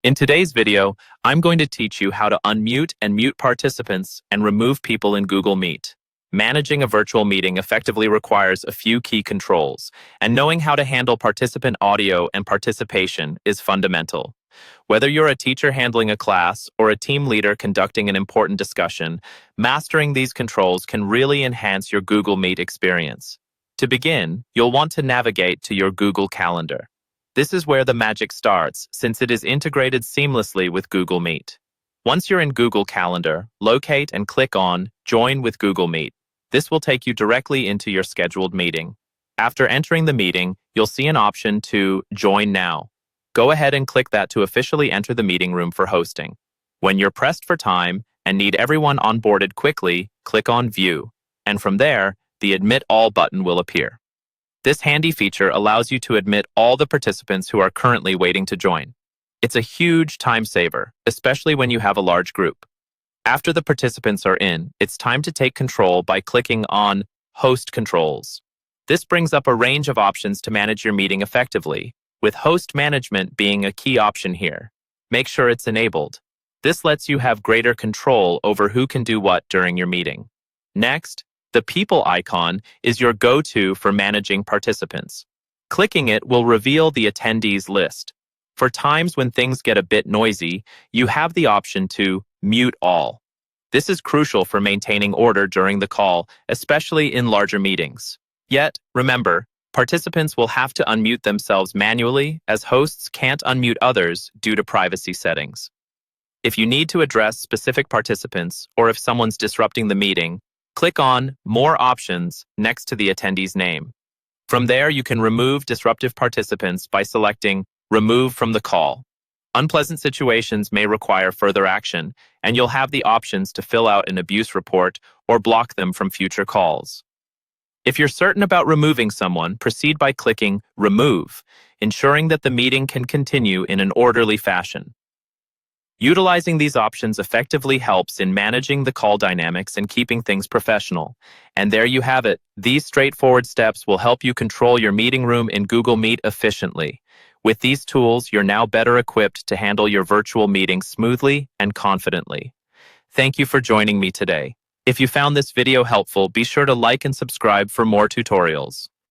In today's video, I'm going to teach you how to unmute and mute participants and remove people in Google Meet. Managing a virtual meeting effectively requires a few key controls, and knowing how to handle participant audio and participation is fundamental. Whether you're a teacher handling a class or a team leader conducting an important discussion, mastering these controls can really enhance your Google Meet experience. To begin, you'll want to navigate to your Google Calendar. This is where the magic starts, since it is integrated seamlessly with Google Meet. Once you're in Google Calendar, locate and click on Join with Google Meet. This will take you directly into your scheduled meeting. After entering the meeting, you'll see an option to Join Now. Go ahead and click that to officially enter the meeting room for hosting. When you're pressed for time and need everyone onboarded quickly, click on View, and from there, the Admit All button will appear. This handy feature allows you to admit all the participants who are currently waiting to join. It's a huge time saver, especially when you have a large group. After the participants are in, it's time to take control by clicking on Host Controls. This brings up a range of options to manage your meeting effectively, with host management being a key option here. Make sure it's enabled. This lets you have greater control over who can do what during your meeting. Next, the People icon is your go-to for managing participants. Clicking it will reveal the attendees list. For times when things get a bit noisy, you have the option to mute all. This is crucial for maintaining order during the call, especially in larger meetings. Yet, remember, participants will have to unmute themselves manually, as hosts can't unmute others due to privacy settings. If you need to address specific participants, or if someone's disrupting the meeting, click on More Options next to the attendee's name. From there, you can remove disruptive participants by selecting Remove from the Call. Unpleasant situations may require further action, and you'll have the options to fill out an abuse report or block them from future calls. If you're certain about removing someone, proceed by clicking Remove, ensuring that the meeting can continue in an orderly fashion. Utilizing these options effectively helps in managing the call dynamics and keeping things professional. And there you have it. These straightforward steps will help you control your meeting room in Google Meet efficiently. With these tools, you're now better equipped to handle your virtual meetings smoothly and confidently. Thank you for joining me today. If you found this video helpful, be sure to like and subscribe for more tutorials.